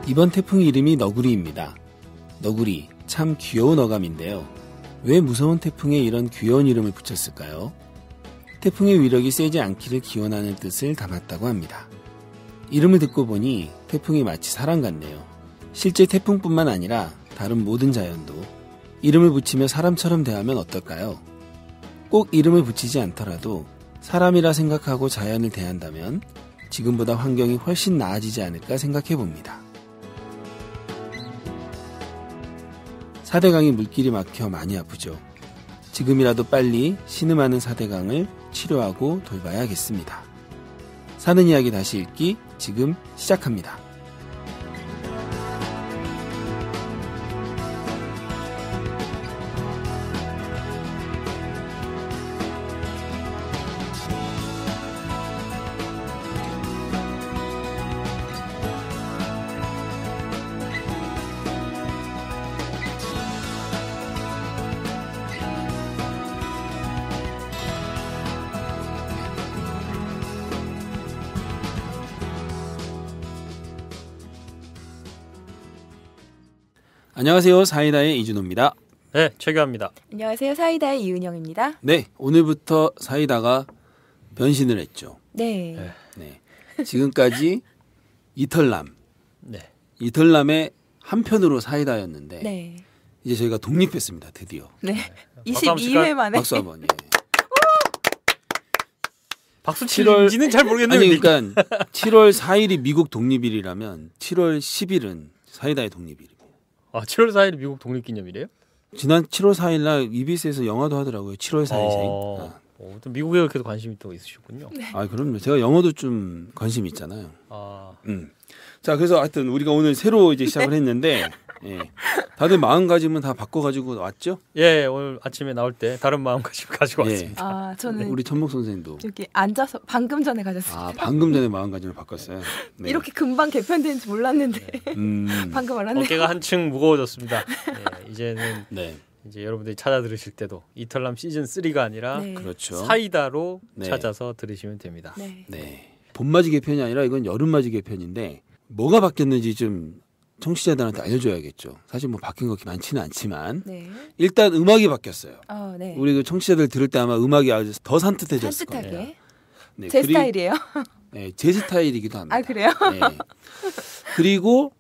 이번 태풍 이름이 너구리입니다. 너구리, 참 귀여운 어감인데요. 왜 무서운 태풍에 이런 귀여운 이름을 붙였을까요? 태풍의 위력이 세지 않기를 기원하는 뜻을 담았다고 합니다. 이름을 듣고 보니 태풍이 마치 사람 같네요. 실제 태풍뿐만 아니라 다른 모든 자연도 이름을 붙이며 사람처럼 대하면 어떨까요? 꼭 이름을 붙이지 않더라도 사람이라 생각하고 자연을 대한다면 지금보다 환경이 훨씬 나아지지 않을까 생각해 봅니다. 사대강이 물길이 막혀 많이 아프죠. 지금이라도 빨리 신음하는 사대강을 치료하고 돌봐야겠습니다. 사는 이야기 다시 읽기 지금 시작합니다. 안녕하세요. 사이다의 이준호입니다. 네, 최규하입니다. 안녕하세요. 사이다의 이은영입니다. 네, 오늘부터 사이다가 변신을 했죠. 네. 네. 지금까지 이털남. 네. 이털남의 한편으로 사이다였는데 네. 이제 저희가 독립했습니다. 드디어. 네. 박수 한번 22회 만에. 박수 한번. 예. 박수 치는지는 잘 모르겠네요. 아니 그러니까 7월 4일이 미국 독립일이라면 7월 10일은 사이다의 독립일입니다. 아, 7월 4일 미국 독립기념일이에요? 지난 7월 4일 날 EBS에서 영화도 하더라고요. 7월 4일생. 또 미국에 그렇게 관심이 또 있으셨군요. 네. 아, 그럼요. 제가 영어도 좀 관심이 있잖아요. 아, 자, 그래서 하여튼 우리가 오늘 새로 이제 시작을 했는데, 예. 다들 마음가짐은 다 바꿔가지고 왔죠? 예, 오늘 아침에 나올 때 다른 마음가짐 가지고 예. 왔습니다. 아, 저는 우리 천목 선생님도. 여기 앉아서 방금 전에 가졌습니다. 아, 방금 전에 마음가짐을 바꿨어요. 네. 이렇게 금방 개편되는지 몰랐는데 방금 알았네요. 어깨가 한층 무거워졌습니다. 예, 이제는 네. 이제 여러분들이 찾아 들으실 때도 이털남 시즌 3가 아니라 네. 그렇죠. 사이다로 네. 찾아서 들으시면 됩니다. 네. 네. 봄맞이 개편이 아니라 이건 여름맞이 개편인데, 뭐가 바뀌었는지 좀 청취자들한테 알려줘야겠죠. 사실 뭐 바뀐 거 많지는 않지만, 네. 일단 음악이 바뀌었어요. 네. 우리 그 청취자들 들을 때 아마 음악이 아주 더 산뜻해졌을 거예요. 산뜻하게. 네, 제 스타일이에요. 네, 제 스타일이기도 합니다. 아, 그래요? 네. 그리고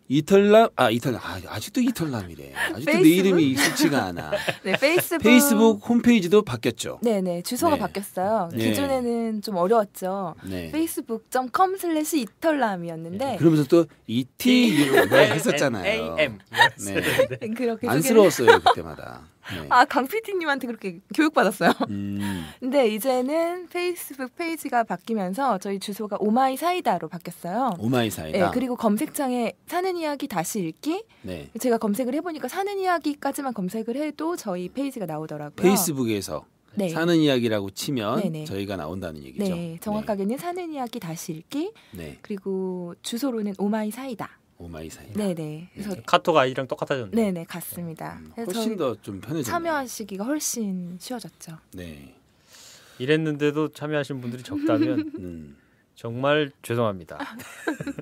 이털남, 아직도 이털남이래. 아직도 내 페이스북? 이름이 익숙치가 않아. 네, 페이스북 홈페이지도 바뀌었죠. 네네, 주소가 네. 바뀌었어요. 네. 기존에는 좀 어려웠죠. 네. facebook.com/이털남이었는데 그러면서 또 ET 했었잖아요. AM. 네. 그렇게 안쓰러웠어요 그때마다. 네. 강 PD님한테 그렇게 교육받았어요. 근데 이제는 페이스북 페이지가 바뀌면서 저희 주소가 오마이 사이다로 바뀌었어요. 오마이 사이다. 네, 그리고 검색창에 사는 이야기 다시 읽기. 네. 제가 검색을 해보니까 사는 이야기까지만 검색을 해도 저희 페이지가 나오더라고요. 페이스북에서 네. 사는 이야기라고 치면 네네. 저희가 나온다는 얘기죠. 네, 정확하게는 사는 이야기 다시 읽기. 네. 그리고 주소로는 오마이 사이다. 오마이 사이다. 네네. 그래서 카톡 아이랑 똑같아졌네요. 네네 같습니다. 그래서 훨씬 저희 더 좀 편해졌네요. 참여하시기가 훨씬 쉬워졌죠. 네. 이랬는데도 참여하신 분들이 적다면 음. 정말 죄송합니다.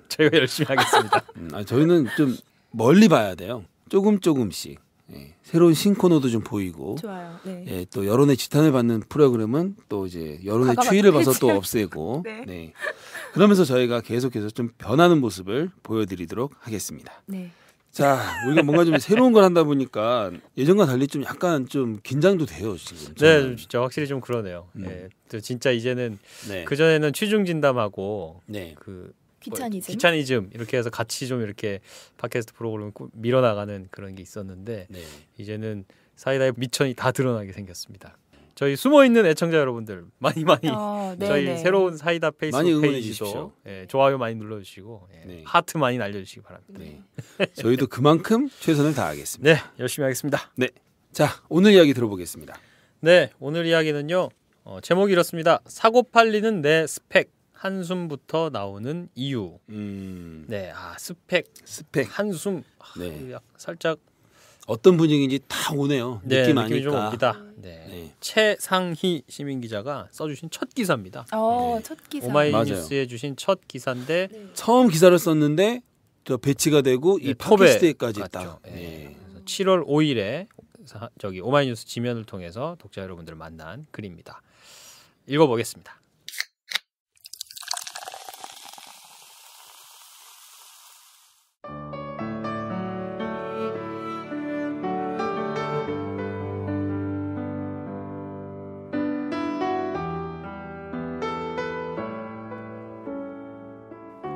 저희가 열심히 하겠습니다. 저희는 좀 멀리 봐야 돼요. 조금씩. 예, 새로운 신코너도 좀 보이고. 좋아요. 네. 예, 또 여론의 지탄을 받는 프로그램은 또 이제 여론의 과감하게 추이를 봐서 또 폐지를. 없애고. 네. 네. 그러면서 저희가 계속해서 좀 변하는 모습을 보여드리도록 하겠습니다. 네. 자, 우리가 뭔가 좀 새로운 걸 한다 보니까 예전과 달리 좀 약간 좀 긴장도 돼요 지금. 네, 저는. 진짜 확실히 좀 그러네요. 예, 또 진짜 이제는 네. 그 전에는 취중 진담하고 네. 그 귀차니즘. 이렇게 해서 같이 좀 이렇게 팟캐스트 프로그램을 밀어나가는 그런 게 있었는데 네. 이제는 이제는 사이다의 미천이 다 드러나게 생겼습니다. 저희 숨어 있는 애청자 여러분들 많이 저희 네네. 새로운 사이다 많이 페이스북 응원해 페이지도 주십시오. 좋아요 많이 눌러주시고 네. 하트 많이 날려주시기 바랍니다. 네. 저희도 그만큼 최선을 다하겠습니다. 네, 열심히 하겠습니다. 네. 자, 오늘 이야기 들어보겠습니다. 네, 오늘 이야기는요. 제목이 이렇습니다. 사고 팔리는 내 스펙 한숨부터 나오는 이유. 네, 스펙 한숨. 네. 살짝 어떤 분위기인지 다 오네요. 네, 느낌 느낌이 좀 아니까. 옵니다. 네. 네. 최상희 시민 기자가 써주신 첫 기사입니다. 첫 기사. 오마이 맞아요. 뉴스에 주신 첫 기사인데 네. 처음 기사를 썼는데 또 배치가 되고 이 팟캐스트에까지 딱. 네. 7월 5일에 저기 오마이뉴스 지면을 통해서 독자 여러분들을 만난 글입니다. 읽어보겠습니다.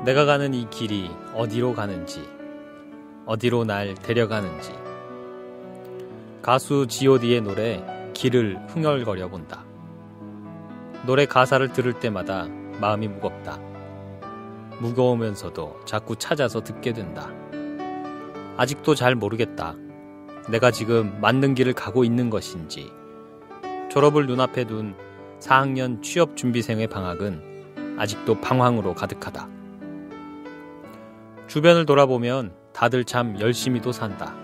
내가 가는 이 길이 어디로 가는지, 어디로 날 데려가는지. 가수 G.O.D의 노래 길을 흥얼거려 본다. 노래 가사를 들을 때마다 마음이 무겁다. 무거우면서도 자꾸 찾아서 듣게 된다. 아직도 잘 모르겠다. 내가 지금 맞는 길을 가고 있는 것인지. 졸업을 눈앞에 둔 4학년 취업준비생의 방학은 아직도 방황으로 가득하다. 주변을 돌아보면 다들 참 열심히도 산다.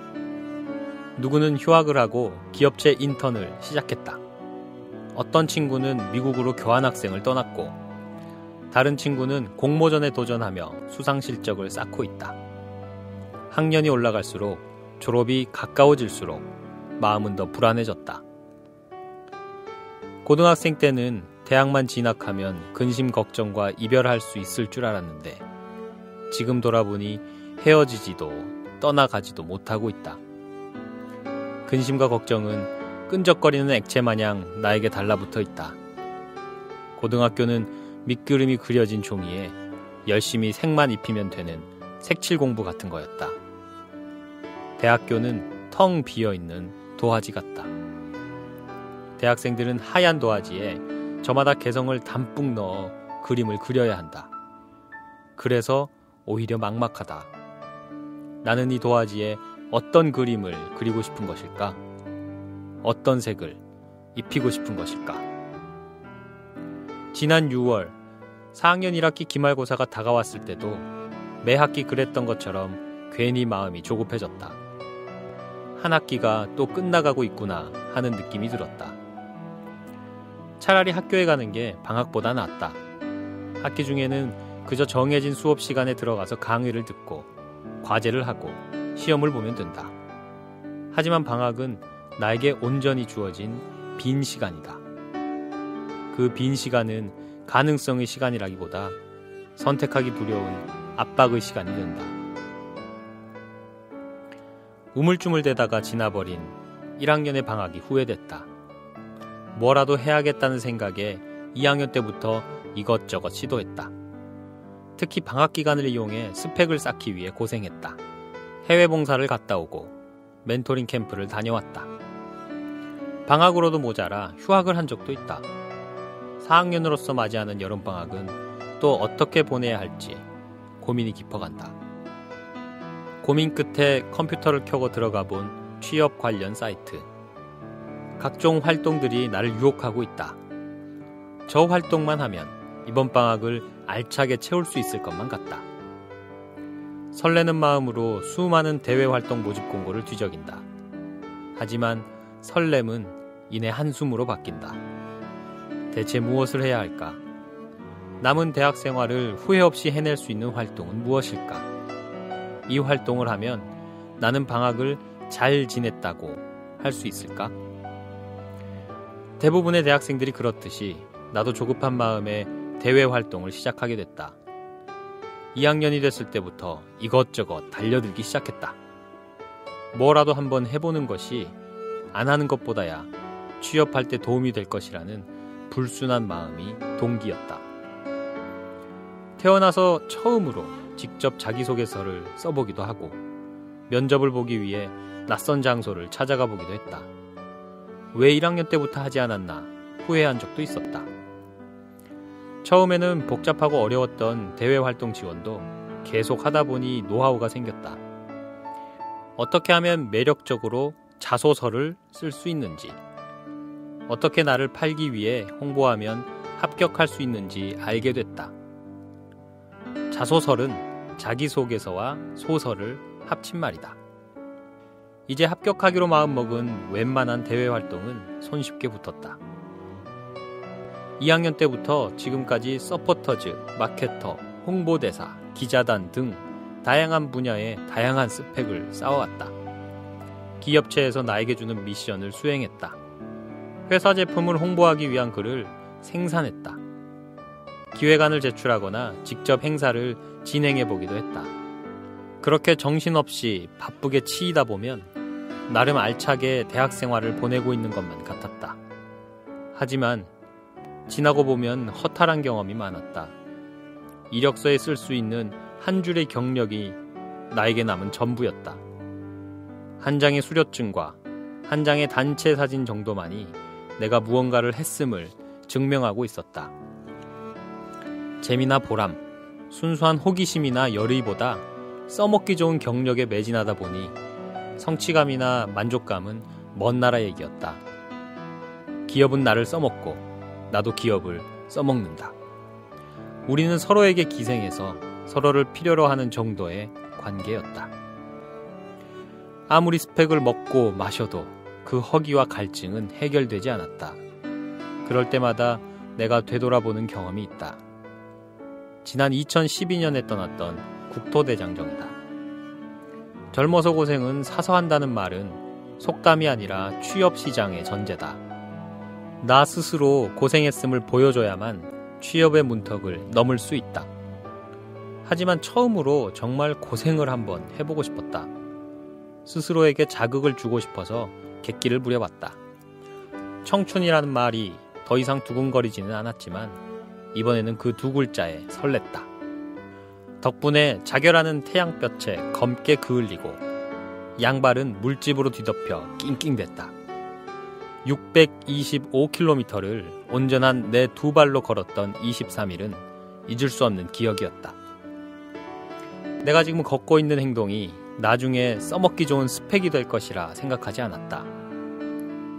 누구는 휴학을 하고 기업체 인턴을 시작했다. 어떤 친구는 미국으로 교환학생을 떠났고 다른 친구는 공모전에 도전하며 수상 실적을 쌓고 있다. 학년이 올라갈수록 졸업이 가까워질수록 마음은 더 불안해졌다. 고등학생 때는 대학만 진학하면 근심 걱정과 이별할 수 있을 줄 알았는데 지금 돌아보니 헤어지지도 떠나가지도 못하고 있다. 근심과 걱정은 끈적거리는 액체 마냥 나에게 달라붙어 있다. 고등학교는 밑그림이 그려진 종이에 열심히 색만 입히면 되는 색칠 공부 같은 거였다. 대학교는 텅 비어있는 도화지 같다. 대학생들은 하얀 도화지에 저마다 개성을 담뿍 넣어 그림을 그려야 한다. 그래서 오히려 막막하다. 나는 이 도화지에 어떤 그림을 그리고 싶은 것일까? 어떤 색을 입히고 싶은 것일까? 지난 6월 4학년 1학기 기말고사가 다가왔을 때도 매 학기 그랬던 것처럼 괜히 마음이 조급해졌다. 한 학기가 또 끝나가고 있구나 하는 느낌이 들었다. 차라리 학교에 가는 게 방학보다 낫다. 학기 중에는 그저 정해진 수업 시간에 들어가서 강의를 듣고 과제를 하고 시험을 보면 된다. 하지만 방학은 나에게 온전히 주어진 빈 시간이다. 그 빈 시간은 가능성의 시간이라기보다 선택하기 두려운 압박의 시간이 된다. 우물쭈물대다가 지나버린 1학년의 방학이 후회됐다. 뭐라도 해야겠다는 생각에 2학년 때부터 이것저것 시도했다. 특히 방학 기간을 이용해 스펙을 쌓기 위해 고생했다. 해외 봉사를 갔다 오고 멘토링 캠프를 다녀왔다. 방학으로도 모자라 휴학을 한 적도 있다. 4학년으로서 맞이하는 여름방학은 또 어떻게 보내야 할지 고민이 깊어간다. 고민 끝에 컴퓨터를 켜고 들어가 본 취업 관련 사이트. 각종 활동들이 나를 유혹하고 있다. 저 활동만 하면 이번 방학을 알차게 채울 수 있을 것만 같다. 설레는 마음으로 수많은 대외 활동 모집 공고를 뒤적인다. 하지만 설렘은 이내 한숨으로 바뀐다. 대체 무엇을 해야 할까? 남은 대학 생활을 후회 없이 해낼 수 있는 활동은 무엇일까? 이 활동을 하면 나는 방학을 잘 지냈다고 할 수 있을까? 대부분의 대학생들이 그렇듯이 나도 조급한 마음에 대외 활동을 시작하게 됐다. 2학년이 됐을 때부터 이것저것 달려들기 시작했다. 뭐라도 한번 해보는 것이 안 하는 것보다야 취업할 때 도움이 될 것이라는 불순한 마음이 동기였다. 태어나서 처음으로 직접 자기소개서를 써보기도 하고 면접을 보기 위해 낯선 장소를 찾아가 보기도 했다. 왜 1학년 때부터 하지 않았나 후회한 적도 있었다. 처음에는 복잡하고 어려웠던 대외활동 지원도 계속 하다 보니 노하우가 생겼다. 어떻게 하면 매력적으로 자소서를 쓸 수 있는지, 어떻게 나를 팔기 위해 홍보하면 합격할 수 있는지 알게 됐다. 자소설은 자기소개서와 소설을 합친 말이다. 이제 합격하기로 마음먹은 웬만한 대외활동은 손쉽게 붙었다. 2학년 때부터 지금까지 서포터즈, 마케터, 홍보대사, 기자단 등 다양한 분야의 다양한 스펙을 쌓아왔다. 기업체에서 나에게 주는 미션을 수행했다. 회사 제품을 홍보하기 위한 글을 생산했다. 기획안을 제출하거나 직접 행사를 진행해보기도 했다. 그렇게 정신없이 바쁘게 치이다 보면 나름 알차게 대학 생활을 보내고 있는 것만 같았다. 하지만 지나고 보면 허탈한 경험이 많았다. 이력서에 쓸 수 있는 한 줄의 경력이 나에게 남은 전부였다. 한 장의 수료증과 한 장의 단체 사진 정도만이 내가 무언가를 했음을 증명하고 있었다. 재미나 보람, 순수한 호기심이나 열의보다 써먹기 좋은 경력에 매진하다 보니 성취감이나 만족감은 먼 나라 얘기였다. 기업은 나를 써먹고 나도 기업을 써먹는다. 우리는 서로에게 기생해서 서로를 필요로 하는 정도의 관계였다. 아무리 스펙을 먹고 마셔도 그 허기와 갈증은 해결되지 않았다. 그럴 때마다 내가 되돌아보는 경험이 있다. 지난 2012년에 떠났던 국토대장정이다. 젊어서 고생은 사서 한다는 말은 속담이 아니라 취업시장의 전제다. 나 스스로 고생했음을 보여줘야만 취업의 문턱을 넘을 수 있다. 하지만 처음으로 정말 고생을 한번 해보고 싶었다. 스스로에게 자극을 주고 싶어서 객기를 부려봤다. 청춘이라는 말이 더 이상 두근거리지는 않았지만 이번에는 그 두 글자에 설렜다. 덕분에 자결하는 태양볕에 검게 그을리고 양발은 물집으로 뒤덮여 낑낑댔다. 625km를 온전한 내 두 발로 걸었던 23일은 잊을 수 없는 기억이었다. 내가 지금 걷고 있는 행동이 나중에 써먹기 좋은 스펙이 될 것이라 생각하지 않았다.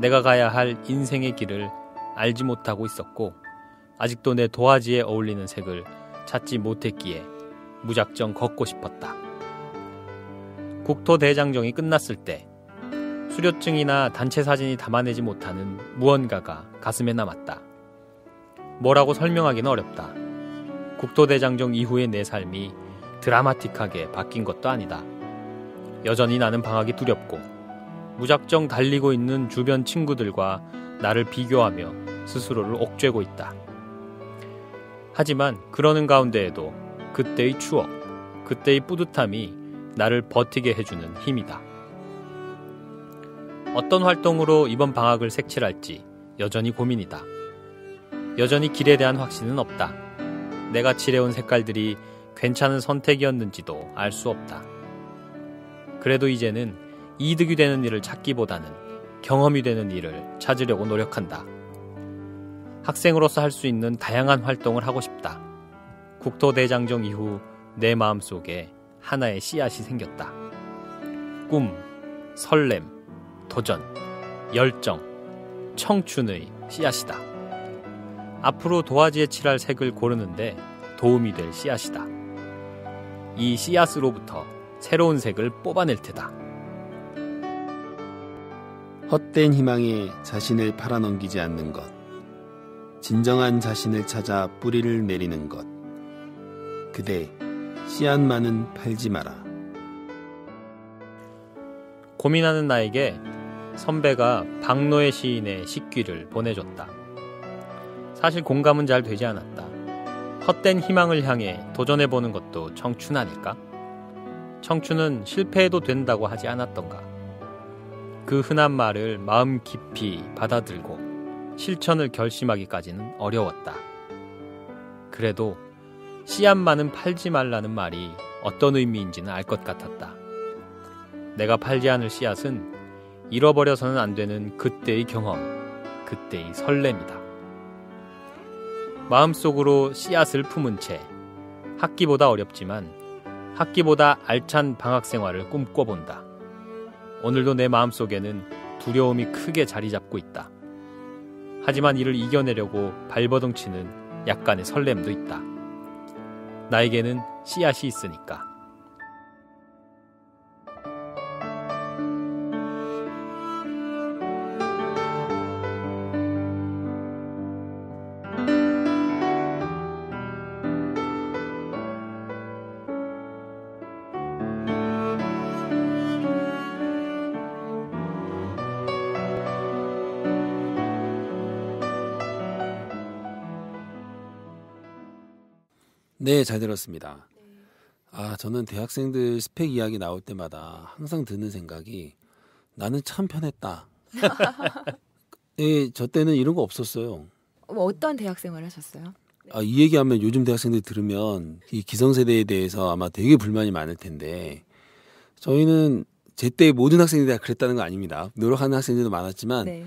내가 가야 할 인생의 길을 알지 못하고 있었고 아직도 내 도화지에 어울리는 색을 찾지 못했기에 무작정 걷고 싶었다. 국토대장정이 끝났을 때 수료증이나 단체 사진이 담아내지 못하는 무언가가 가슴에 남았다. 뭐라고 설명하기는 어렵다. 국토대장정 이후의 내 삶이 드라마틱하게 바뀐 것도 아니다. 여전히 나는 방학이 두렵고 무작정 달리고 있는 주변 친구들과 나를 비교하며 스스로를 옥죄고 있다. 하지만 그러는 가운데에도 그때의 추억, 그때의 뿌듯함이 나를 버티게 해주는 힘이다. 어떤 활동으로 이번 방학을 색칠할지 여전히 고민이다. 여전히 길에 대한 확신은 없다. 내가 칠해온 색깔들이 괜찮은 선택이었는지도 알 수 없다. 그래도 이제는 이득이 되는 일을 찾기보다는 경험이 되는 일을 찾으려고 노력한다. 학생으로서 할 수 있는 다양한 활동을 하고 싶다. 국토대장정 이후 내 마음속에 하나의 씨앗이 생겼다. 꿈, 설렘, 도전, 열정, 청춘의 씨앗이다. 앞으로 도화지에 칠할 색을 고르는데 도움이 될 씨앗이다. 이 씨앗으로부터 새로운 색을 뽑아낼 테다. 헛된 희망에 자신을 팔아넘기지 않는 것, 진정한 자신을 찾아 뿌리를 내리는 것. 그대 씨앗만은 팔지 마라. 고민하는 나에게 선배가 박노해 시인의 식귀를 보내줬다. 사실 공감은 잘 되지 않았다. 헛된 희망을 향해 도전해보는 것도 청춘 아닐까? 청춘은 실패해도 된다고 하지 않았던가? 그 흔한 말을 마음 깊이 받아들고 실천을 결심하기까지는 어려웠다. 그래도 씨앗만은 팔지 말라는 말이 어떤 의미인지는 알 것 같았다. 내가 팔지 않을 씨앗은 잃어버려서는 안 되는 그때의 경험, 그때의 설렘이다. 마음속으로 씨앗을 품은 채 학기보다 어렵지만 학기보다 알찬 방학 생활을 꿈꿔본다. 오늘도 내 마음속에는 두려움이 크게 자리 잡고 있다. 하지만 이를 이겨내려고 발버둥치는 약간의 설렘도 있다. 나에게는 씨앗이 있으니까. 네, 잘 들었습니다. 저는 대학생들 스펙 이야기 나올 때마다 항상 드는 생각이 나는 참 편했다. 네, 저 때는 이런 거 없었어요. 어떤 대학 생활 하셨어요? 이 얘기하면 요즘 대학생들이 들으면 이 기성세대에 대해서 아마 되게 불만이 많을 텐데 저희는 제때 모든 학생들이 다 그랬다는 거 아닙니다. 노력하는 학생들도 많았지만 네.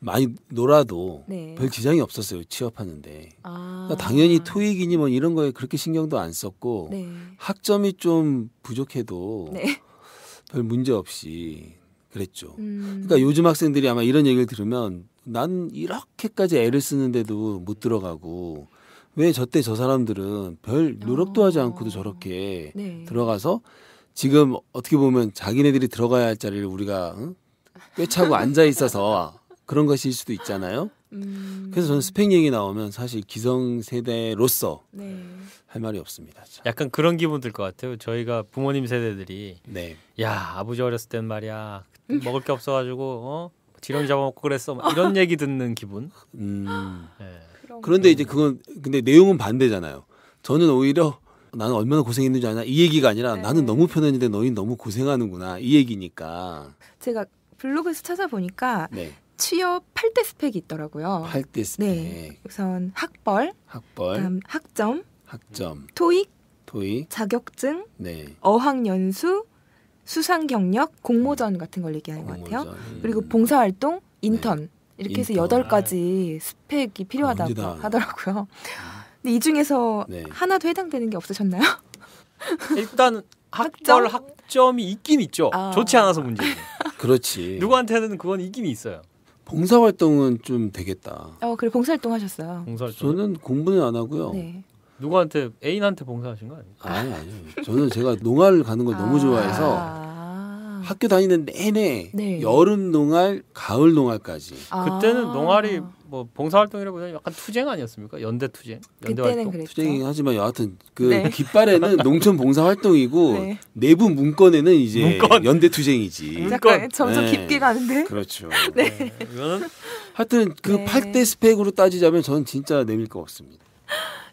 많이 놀아도 네. 별 지장이 없었어요. 취업하는데. 그러니까 당연히 토익이니 뭐 이런 거에 그렇게 신경도 안 썼고 네. 학점이 좀 부족해도 네. 별 문제 없이 그랬죠. 그러니까 요즘 학생들이 아마 이런 얘기를 들으면 난 이렇게까지 애를 쓰는데도 못 들어가고 왜 저때 저 사람들은 별 노력도 하지 않고도 저렇게 네. 들어가서 지금 어떻게 보면 자기네들이 들어가야 할 자리를 우리가 꿰차고 앉아 있어서 그런 것일 수도 있잖아요. 그래서 저는 스펙 얘기 나오면 사실 기성세대로서 네. 할 말이 없습니다. 참. 약간 그런 기분 들 것 같아요. 저희가 부모님 세대들이 네. 야 아버지 어렸을 땐 말이야 먹을 게 없어가지고 지렁이 잡아먹고 그랬어 막 이런 얘기 듣는 기분. 네. 그런데 이제 그건 근데 내용은 반대잖아요. 저는 오히려 나는 얼마나 고생했는지 아냐 이 얘기가 아니라 네. 나는 너무 편했는데 너희는 너무 고생하는구나 이 얘기니까. 제가 블로그에서 찾아보니까 네. 취업 8대 스펙이 있더라고요. 8대 스펙. 네. 우선 학벌, 그다음 학점, 토익, 자격증, 네. 어학연수, 수상 경력, 공모전 같은 걸 얘기하는 것 같아요. 그리고 봉사활동, 인턴 네. 이렇게 해서 인턴. 8가지 스펙이 필요하다고 하더라고요. 근데 이 중에서 네. 하나도 해당되는 게 없으셨나요? 일단 학벌 학점이 있긴 있죠. 좋지 않아서 문제지. 그렇지. 누구한테는 그건 있긴 있어요. 봉사활동은 좀 되겠다. 그래 봉사활동 하셨어요. 봉사활동. 저는 공부는 안 하고요. 네. 누구한테 애인한테 봉사하신 거 아니에요? 아니요. 저는 제가 농활 가는 걸 너무 좋아해서 학교 다니는 내내 네. 여름 농활, 가을 농활까지. 그때는 농활이 뭐 봉사활동이라고 약간 투쟁 아니었습니까? 연대 투쟁, 연대 그때는 활동. 그랬죠. 투쟁이긴 하지만 여하튼 그 네. 깃발에는 농촌 봉사활동이고 네. 내부 문건에는 이제 문건. 연대 투쟁이지. 약간 점점 네. 깊게 가는데. 그렇죠. 네. 이거는 하여튼 그 네. 8대 스펙으로 따지자면 저는 진짜 내밀 거 없습니다.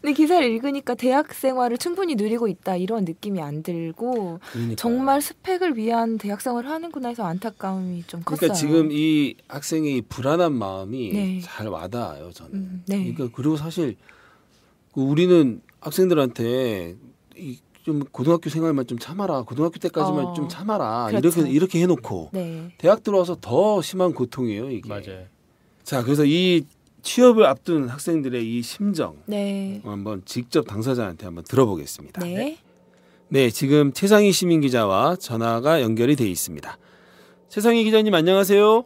근데 기사를 읽으니까 대학 생활을 충분히 누리고 있다 이런 느낌이 안 들고 그러니까요. 정말 스펙을 위한 대학 생활을 하는구나 해서 안타까움이 좀 컸어요. 그러니까 지금 이 학생의 이 불안한 마음이 네. 잘 와닿아요, 저는. 네. 그러니까 그리고 사실 우리는 학생들한테 좀 고등학교 생활만 좀 참아라, 고등학교 때까지만 좀 참아라 그렇죠. 이렇게 해놓고 네. 대학 들어와서 더 심한 고통이에요, 이게. 맞아요. 자, 그래서 이 취업을 앞둔 학생들의 이 심정 네. 한번 직접 당사자한테 한번 들어보겠습니다. 네. 네, 지금 최상희 시민 기자와 전화가 연결이 돼 있습니다. 최상희 기자님 안녕하세요.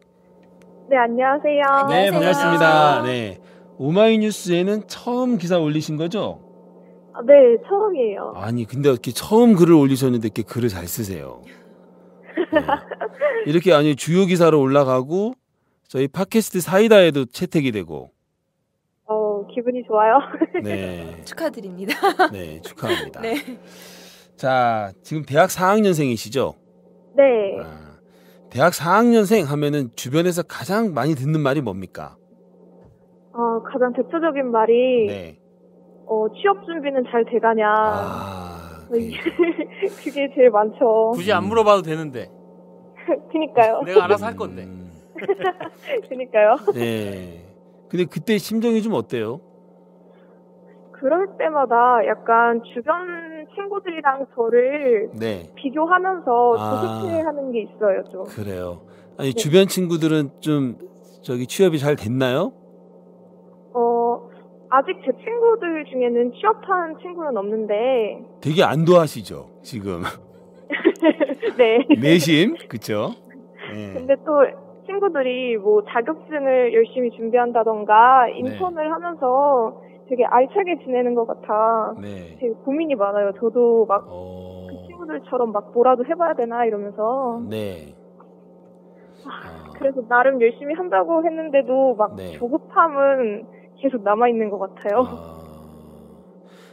네, 안녕하세요. 네, 안녕하세요. 반갑습니다. 네, 오마이뉴스에는 처음 기사 올리신 거죠? 네, 처음이에요. 아니, 근데 이렇게 처음 글을 올리셨는데 이렇게 글을 잘 쓰세요. 네. 이렇게 아니 주요 기사로 올라가고 저희 팟캐스트 사이다에도 채택이 되고. 기분이 좋아요. 네, 축하드립니다. 네, 축하합니다. 네. 자, 지금 대학 4학년생이시죠? 네. 대학 4학년생 하면은 주변에서 가장 많이 듣는 말이 뭡니까? 가장 대표적인 말이 네. 취업 준비는 잘 돼가냐. 그게 그게 제일 많죠. 굳이 안 물어봐도 되는데. 그니까요. 내가 알아서 할 건데. 그니까요. 네. 근데 그때 심정이 좀 어때요? 그럴 때마다 약간 주변 친구들이랑 저를 네. 비교하면서 조급해하는 게 있어요, 좀. 그래요. 아니 주변 친구들은 좀 취업이 잘 됐나요? 아직 제 친구들 중에는 취업한 친구는 없는데. 되게 안도하시죠, 지금. 네. 내심, 그렇죠? 네. 근데 또 친구들이 뭐 자격증을 열심히 준비한다던가 인턴을 하면서 되게 알차게 지내는 것 같아. 네. 되게 고민이 많아요. 저도 막 그 친구들처럼 막 뭐라도 해봐야 되나 이러면서. 네. 그래서 나름 열심히 한다고 했는데도 막 조급함은 계속 남아있는 것 같아요.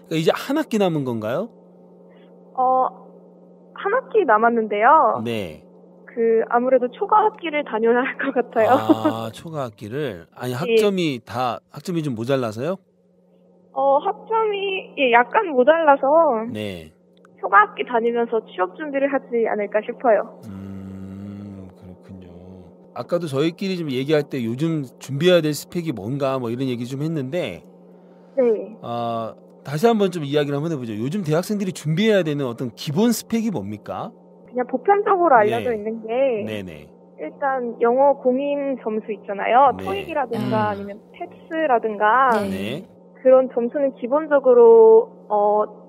그러니까 이제 한 학기 남은 건가요? 한 학기 남았는데요. 네. 아무래도 초과 학기를 다녀야 할 것 같아요. 초과 학기를? 아니, 학점이 좀 모자라서요? 학점이 약간 모자라서 네. 휴가학기 다니면서 취업 준비를 하지 않을까 싶어요. 그렇군요. 아까도 저희끼리 좀 얘기할 때 요즘 준비해야 될 스펙이 뭔가 뭐 이런 얘기 좀 했는데 네. 다시 한번 좀 이야기를 한번 해보죠. 요즘 대학생들이 준비해야 되는 어떤 기본 스펙이 뭡니까? 그냥 보편적으로 알려져 네. 있는 게 네네. 일단 영어 공인 점수 있잖아요. 네. 토익이라든가 아니면 텍스라든가 네. 그런 점수는 기본적으로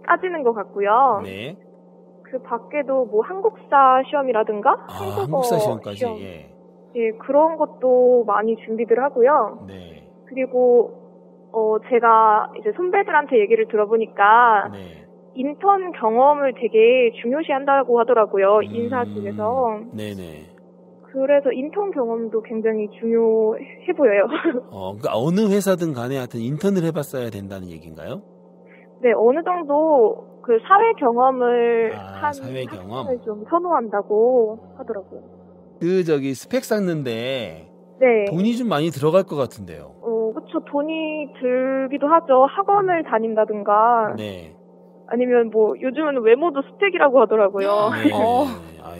따지는 것 같고요. 네. 그 밖에도 뭐 한국사 시험이라든가 한국어 한국사 시험까지. 시험, 예. 그런 것도 많이 준비들 하고요. 네. 그리고 제가 이제 선배들한테 얘기를 들어보니까 네. 인턴 경험을 되게 중요시한다고 하더라고요. 인사 쪽에서. 네네. 그래서 인턴 경험도 굉장히 중요해 보여요. 그러니까 어느 회사든 간에 하여튼 인턴을 해봤어야 된다는 얘기인가요? 네, 어느 정도 그 사회 경험을 한 사회 경험? 학생을 좀 선호한다고 하더라고요. 스펙 쌓는데 네. 돈이 좀 많이 들어갈 것 같은데요. 그쵸. 돈이 들기도 하죠. 학원을 다닌다든가. 네. 아니면 뭐 요즘은 외모도 스펙이라고 하더라고요. 네.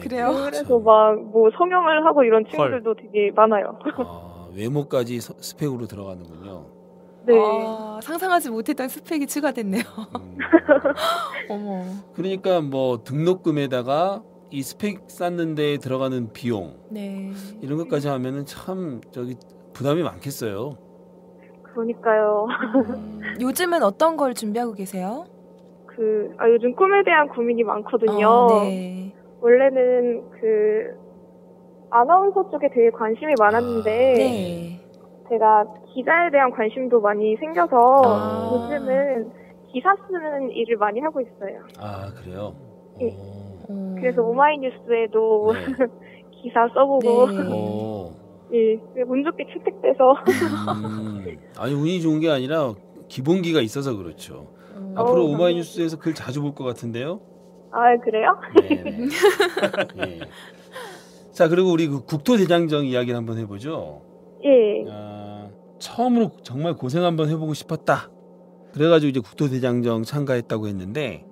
그래요? 그래서 막 뭐 성형을 하고 이런 친구들도 되게 많아요. 외모까지 스펙으로 들어가는군요. 네. 상상하지 못했던 스펙이 추가됐네요. 어머. 그러니까 뭐 등록금에다가 이 스펙 쌓는 데 들어가는 비용 네. 이런 것까지 하면은 참 부담이 많겠어요. 그러니까요. 요즘은 어떤 걸 준비하고 계세요? 요즘 꿈에 대한 고민이 많거든요. 네. 원래는 아나운서 쪽에 되게 관심이 많았는데 네. 제가 기자에 대한 관심도 많이 생겨서 요즘은 기사 쓰는 일을 많이 하고 있어요. 그래요? 네. 그래서 오마이뉴스에도 네. 기사 써보고 네. 예, 운 좋게 채택돼서 아니 운이 좋은 게 아니라 기본기가 있어서 그렇죠. 앞으로 오마이뉴스에서 글 자주 볼 것 같은데요? 그래요? 네. 네. 자, 그리고 우리 국토대장정 이야기를 한번 해보죠. 예. 처음으로 정말 고생 한번 해보고 싶었다. 그래가지고 이제 국토대장정 참가했다고 했는데,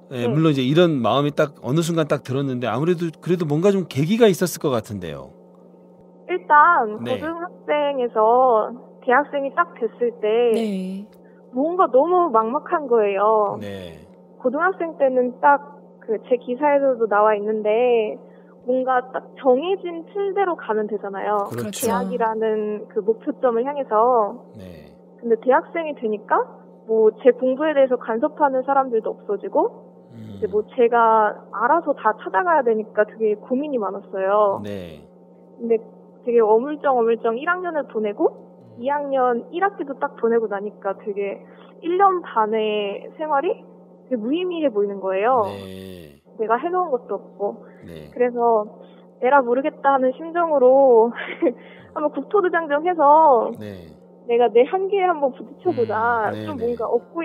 물론 이제 이런 마음이 딱 어느 순간 딱 들었는데 아무래도 그래도 뭔가 좀 계기가 있었을 것 같은데요. 일단 고등학생에서 대학생이 딱 됐을 때 뭔가 너무 막막한 거예요. 네. 고등학생 때는 딱 제 기사에서도 나와 있는데 뭔가 딱 정해진 틀대로 가면 되잖아요. 그렇죠. 대학이라는 그 목표점을 향해서. 네. 근데 대학생이 되니까 뭐 제 공부에 대해서 간섭하는 사람들도 없어지고 이제 뭐 제가 알아서 다 찾아가야 되니까 되게 고민이 많았어요. 네. 근데 되게 어물쩡 1학년을 보내고 2학년 1학기도 딱 보내고 나니까 되게 1년 반의 생활이 되게 무의미해 보이는 거예요. 네. 내가 해놓은 것도 없고. 네. 그래서 에라 모르겠다 하는 심정으로 한번 국토대장정 해서 내가 내 한계에 한번 부딪혀보자. 좀 뭔가 얻고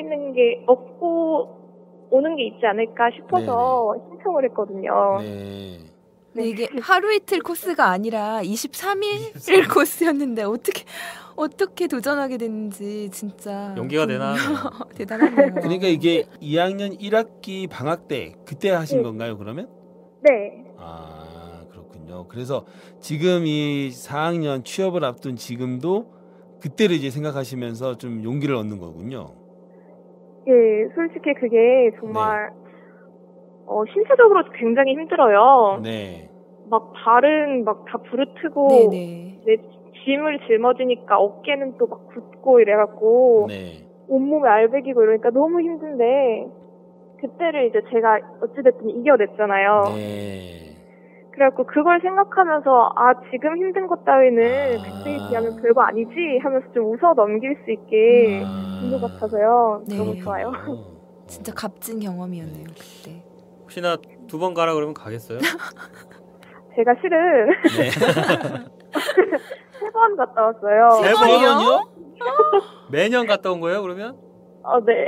오는 게 있지 않을까 싶어서 신청을 했거든요. 네. 근데 이게 하루 이틀 코스가 아니라 23일 코스였는데 어떻게 도전하게 됐는지 진짜 용기가 되나? 대단하네요. 그러니까 이게 2학년 1학기 방학 때 그때 하신 건가요, 그러면? 네. 그렇군요. 그래서 지금 이 4학년 취업을 앞둔 지금도 그때를 이제 생각하시면서 좀 용기를 얻는 거군요. 예, 솔직히 그게 정말 신체적으로 굉장히 힘들어요. 네. 막 발은 막 다 부르트고 내 짐을 짊어지니까 어깨는 또 막 굳고 이래갖고 온몸에 알배기고 이러니까 너무 힘든데 그때를 이제 제가 어찌됐든 이겨냈잖아요. 네. 그래갖고 그걸 생각하면서 지금 힘든 것 따위는 그때에 비하면 별거 아니지 하면서 좀 웃어 넘길 수 있게 된 것 같아서요. 너무 좋아요. 진짜 값진 경험이었네요, 그때. 혹시나 2번 가라 그러면 가겠어요? 제가 실은 3번 갔다 왔어요. 3번이요? 매년 갔다 온 거예요, 그러면? 네.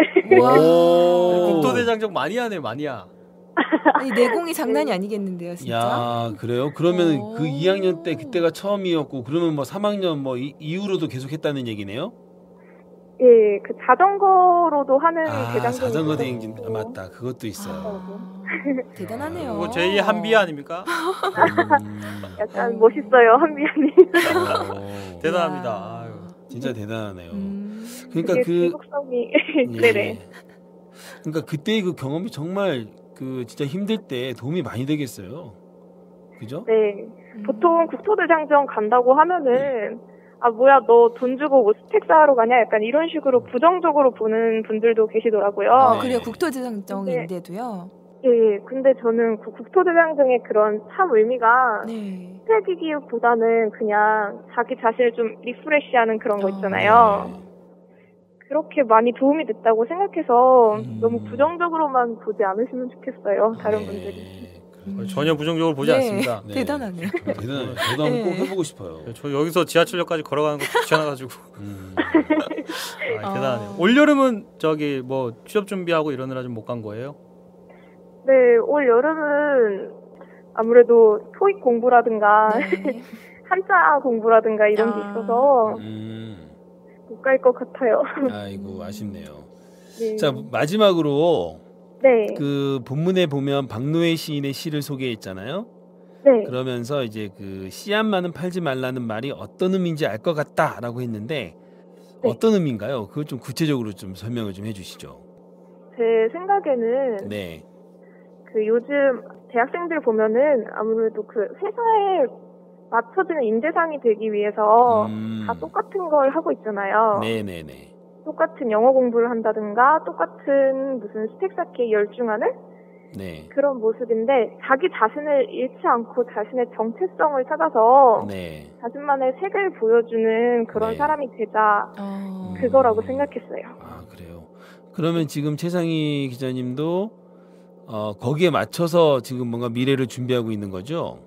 국토대장정 많이 하네, 많이야. 아니, 내공이 장난이 아니겠는데요, 진짜? 야, 그래요? 그러면 그 2학년 때 그때가 처음이었고 그러면 뭐 3학년 뭐 이후로도 계속 했다는 얘기네요? 예, 그 자전거로도 하는 대장정이 자전거 대행진 맞다. 그것도 있어요. 대단하네요. 뭐 제2 한비 아닙니까? 약간 멋있어요, 한비아님. 대단합니다. 아유. 진짜 대단하네요. 그러니까 그 중독성이 네네. 그러니까 그때의 그 경험이 정말 그 진짜 힘들 때 도움이 많이 되겠어요. 그죠? 네. 보통 국토대장정 간다고 하면은 뭐야 너 돈 주고 뭐 스택 쌓으러 가냐 약간 이런 식으로 부정적으로 보는 분들도 계시더라고요. 그래요. 국토대장정인데도요. 예, 근데 저는 그 국토대장정의 그런 참 의미가 스택이기보다는 그냥 자기 자신을 좀 리프레시하는 그런 거 있잖아요. 그렇게 많이 도움이 됐다고 생각해서 너무 부정적으로만 보지 않으시면 좋겠어요. 다른 분들이. 전혀 부정적으로 보지 않습니다. 네. 대단하네요. 대단해요. 저도 한번 꼭 해보고 싶어요. 저 여기서 지하철역까지 걸어가는 거 귀찮아가지고. 대단하네요. 올 여름은 저기 뭐 취업 준비하고 이러느라 좀 못 간 거예요? 네, 올 여름은 아무래도 토익 공부라든가 한자 공부라든가 이런 게 있어서 못 갈 것 같아요. 아이고 아쉽네요. 네. 자 마지막으로 그 본문에 보면 박노해 시인의 시를 소개했잖아요. 네. 그러면서 이제 그 씨앗만은 팔지 말라는 말이 어떤 의미인지 알 것 같다라고 했는데 어떤 의미인가요? 그걸 좀 구체적으로 좀 설명을 좀 해주시죠. 제 생각에는 그 요즘 대학생들 보면은 아무래도 그 회사에 맞춰지는 인재상이 되기 위해서 다 똑같은 걸 하고 있잖아요. 네네네. 똑같은 영어 공부를 한다든가 똑같은 무슨 스택 쌓기에 열중하는 그런 모습인데 자기 자신을 잃지 않고 자신의 정체성을 찾아서 자신만의 색을 보여주는 그런 사람이 되자 그거라고 생각했어요. 아 그래요. 그러면 지금 최상희 기자님도 거기에 맞춰서 지금 뭔가 미래를 준비하고 있는 거죠?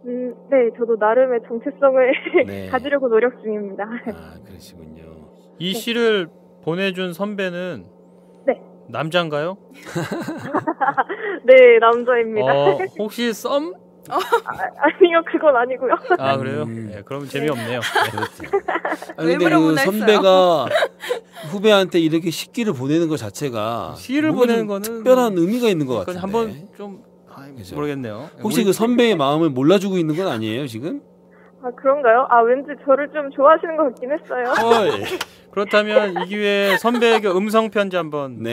네, 저도 나름의 정체성을 가지려고 노력 중입니다. 아 그러시군요. 이 시를 보내준 선배는 남자인가요? 네, 남자입니다. 혹시 썸? 아니요, 그건 아니고요. 아 그래요? 네, 그러면 재미없네요. 아니, 근데 그 선배가 후배한테 이렇게 시기를 보내는 것 자체가 시를 보내는 거는 특별한 의미가 있는 것 같은데. 한번 좀 모르겠네요. 혹시 그 선배의 마음을 몰라주고 있는 건 아니에요 지금? 아 그런가요? 왠지 저를 좀 좋아하시는 것 같긴 했어요. 그렇다면 이 기회에 선배에게 음성 편지 한번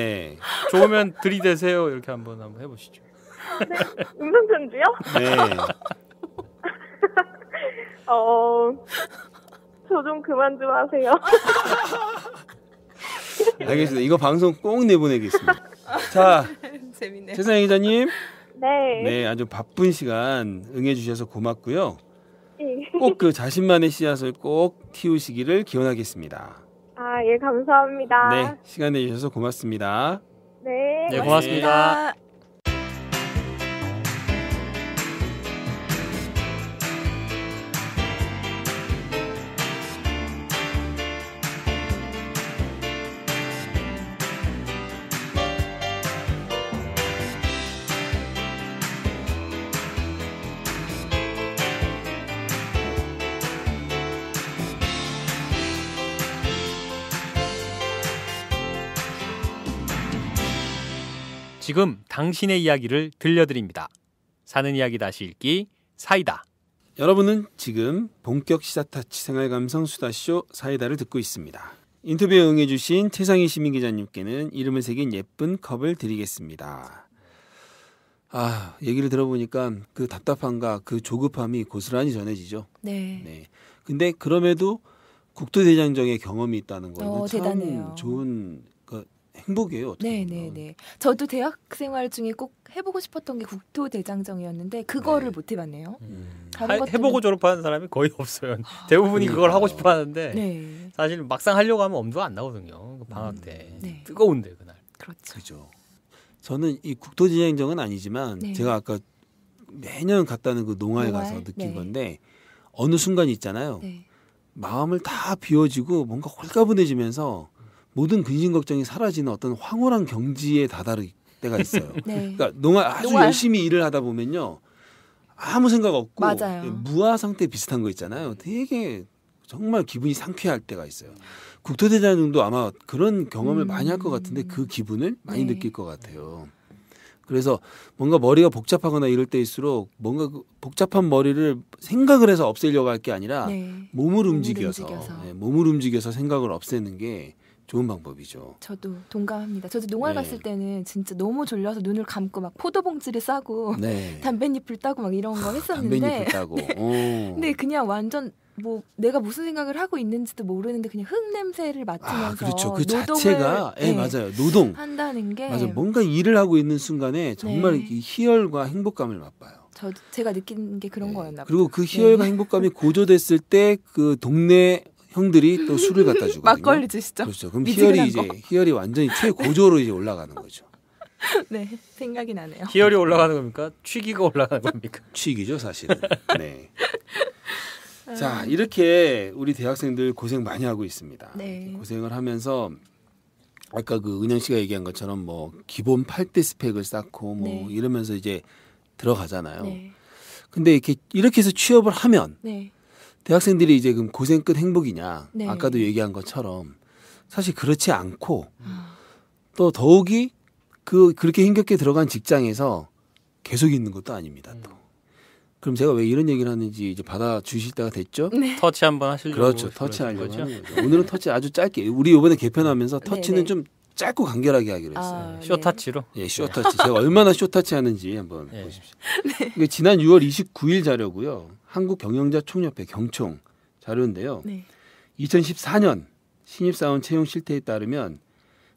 좋으면 들이대세요 이렇게 한번 해보시죠. 네, 음성 편지요? 네. 저 좀 그만 좀 하세요. 알겠습니다. 이거 방송 꼭 내보내겠습니다. 자, 최상희 기자님. 네, 아주 바쁜 시간 응해주셔서 고맙고요. 꼭 그 자신만의 씨앗을 꼭 틔우시기를 기원하겠습니다. 예, 감사합니다. 네, 시간 내주셔서 고맙습니다. 네, 고맙습니다. 지금 당신의 이야기를 들려드립니다. 사는 이야기 다시 읽기 사이다. 여러분은 지금 본격 시사타치 생활감성 수다쇼 사이다를 듣고 있습니다. 인터뷰에 응해주신 최상희 시민기자님께는 이름을 새긴 예쁜 컵을 드리겠습니다. 얘기를 들어보니까 그 답답함과 그 조급함이 고스란히 전해지죠. 네. 근데 그럼에도 국토대장정의 경험이 있다는 건 참 대단해요. 좋은 행복이에요. 네. 저도 대학 생활 중에 꼭 해보고 싶었던 게 국토대장정이었는데 그거를 못 해봤네요. 해보고 졸업하는 사람이 거의 없어요. 대부분이 그걸 하고 싶어 하는데 사실 막상 하려고 하면 엄두가 안 나거든요. 방학 때. 뜨거운데 그날. 그렇죠. 저는 이 국토대장정은 아니지만 제가 아까 매년 갔다는 그 농아에 가서 느낀 건데 어느 순간 있잖아요. 마음을 다 비워지고 뭔가 홀가분해지면서 모든 근심 걱정이 사라지는 어떤 황홀한 경지에 다다를 때가 있어요. 그러니까 아주 열심히 일을 하다 보면요. 아무 생각 없고 무아 상태 비슷한 거 있잖아요. 되게 정말 기분이 상쾌할 때가 있어요. 국토대장정도 아마 그런 경험을 많이 할 것 같은데 그 기분을 많이 느낄 것 같아요. 그래서 뭔가 머리가 복잡하거나 이럴 때일수록 뭔가 그 복잡한 머리를 생각을 해서 없애려고 할 게 아니라 몸을 움직여서 생각을 없애는 게 좋은 방법이죠. 저도 동감합니다. 저도 농활 갔을 때는 진짜 너무 졸려서 눈을 감고 막 포도봉지를 싸고 담뱃잎을 따고 막 이런 거 했었는데 담뱃잎을 따고. 근데 그냥 완전 뭐 내가 무슨 생각을 하고 있는지도 모르는데 그냥 흙 냄새를 맡으면서 그렇죠. 그 자체가 맞아요. 노동 한다는 게 맞아요. 뭔가 일을 하고 있는 순간에 정말 이 희열과 행복감을 맛봐요. 제가 느낀 게 그런 거였나 봐요. 그리고 그 희열과 행복감이 고조됐을 때 그 동네 형들이 또 술을 갖다 주거든요. 막걸리 드시죠. 그렇죠. 그럼 희열이 완전히 최고조로 이제 올라가는 거죠. 네, 생각이 나네요. 희열이 올라가는 겁니까? 취기가 올라가는 겁니까? 취기죠, 사실은. 네. 자, 이렇게 우리 대학생들 고생 많이 하고 있습니다. 고생을 하면서 아까 그 은영 씨가 얘기한 것처럼 뭐 기본 8대 스펙을 쌓고 뭐 이러면서 이제 들어가잖아요. 근데 이렇게 해서 취업을 하면 대학생들이 이제 그럼 고생 끝 행복이냐? 아까도 얘기한 것처럼 사실 그렇지 않고 또 더욱이 그렇게 힘겹게 들어간 직장에서 계속 있는 것도 아닙니다. 또. 그럼 제가 왜 이런 얘기를 하는지 이제 받아주실 때가 됐죠? 터치 한번 하시려고. 그렇죠. 터치하려고 하는 거죠. 오늘은 터치 아주 짧게. 우리 이번에 개편하면서 터치는 좀 짧고 간결하게 하기로 했어요. 쇼터치로? 예, 쇼터치. 제가 얼마나 쇼터치 하는지 한번 보십시오. 이게 지난 6월 29일 자료고요. 한국경영자총협회 경총 자료인데요. 2014년 신입사원 채용 실태에 따르면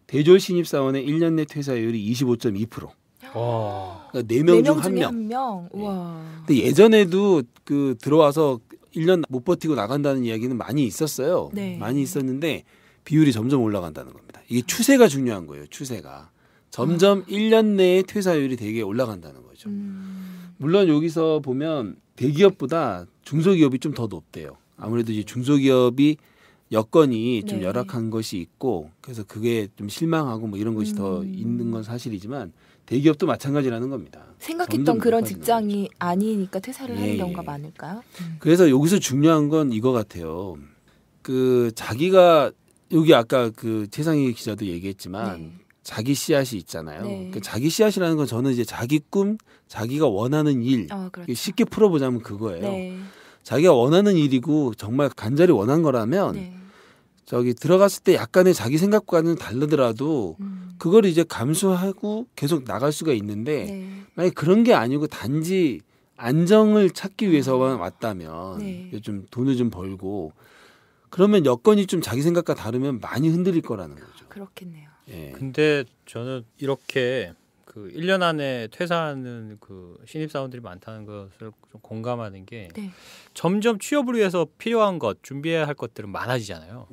대졸 신입사원의 1년 내 퇴사율이 25.2%. 그러니까 4명 중 1명. 와. 근데 예전에도 그 들어와서 1년 못 버티고 나간다는 이야기는 많이 있었어요. 많이 있었는데 비율이 점점 올라간다는 겁니다. 이게 추세가 중요한 거예요. 추세가. 점점 1년 내에 퇴사율이 되게 올라간다는 거죠. 물론 여기서 보면 대기업보다 중소기업이 좀 더 높대요. 아무래도 이제 중소기업이 여건이 좀 열악한 것이 있고 그래서 그게 좀 실망하고 뭐 이런 것이 더 있는 건 사실이지만 대기업도 마찬가지라는 겁니다. 생각했던 그런 직장이 거죠. 아니니까 퇴사를 하는 경우가 많을까요? 그래서 여기서 중요한 건 이거 같아요. 그 자기가 여기 아까 그 최상희 기자도 얘기했지만 자기 씨앗이 있잖아요. 그 자기 씨앗이라는 건 저는 이제 자기 꿈, 자기가 원하는 일 그렇죠. 쉽게 풀어보자면 그거예요. 자기가 원하는 일이고 정말 간절히 원한 거라면 저기 들어갔을 때 약간의 자기 생각과는 다르더라도 그걸 이제 감수하고 계속 나갈 수가 있는데 만약에 그런 게 아니고 단지 안정을 찾기 위해서만 왔다면 좀 돈을 좀 벌고 그러면 여건이 좀 자기 생각과 다르면 많이 흔들릴 거라는 거죠. 그렇겠네요. 근데 저는 이렇게 그 1년 안에 퇴사하는 그 신입사원들이 많다는 것을 좀 공감하는 게 점점 취업을 위해서 필요한 것, 준비해야 할 것들은 많아지잖아요.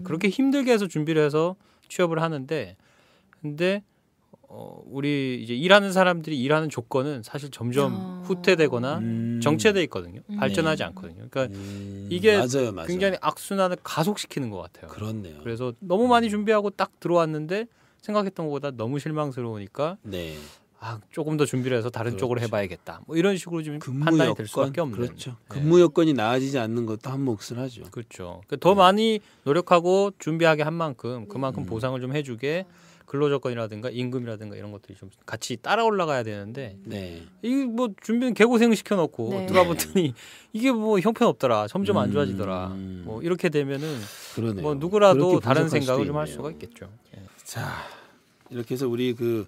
그렇게 힘들게 해서 준비를 해서 취업을 하는데 근데 우리 이제 일하는 사람들이 일하는 조건은 사실 점점 후퇴되거나 정체돼 있거든요. 발전하지 않거든요. 그러니까 이게 맞아요. 굉장히 악순환을 가속시키는 것 같아요. 그렇네요. 그래서 너무 많이 준비하고 딱 들어왔는데 생각했던 것보다 너무 실망스러우니까 조금 더 준비를 해서 다른 쪽으로 해봐야겠다. 뭐 이런 식으로 좀 판단이 될 수밖에 없는. 그렇죠. 근무 여건이 나아지지 않는 것도 한 몫을 하죠. 그렇죠. 그러니까 더 많이 노력하고 준비하게 한 만큼 그만큼 보상을 좀 해주게 근로조건이라든가 임금이라든가 이런 것들이 좀 같이 따라 올라가야 되는데 이게 뭐 준비는 개고생을 시켜놓고 들어와봤더니 이게 뭐 형편없더라. 점점 안 좋아지더라. 뭐 이렇게 되면은 뭐 누구라도 다른 생각을 좀 할 수가 있겠죠. 자, 이렇게 해서 우리 그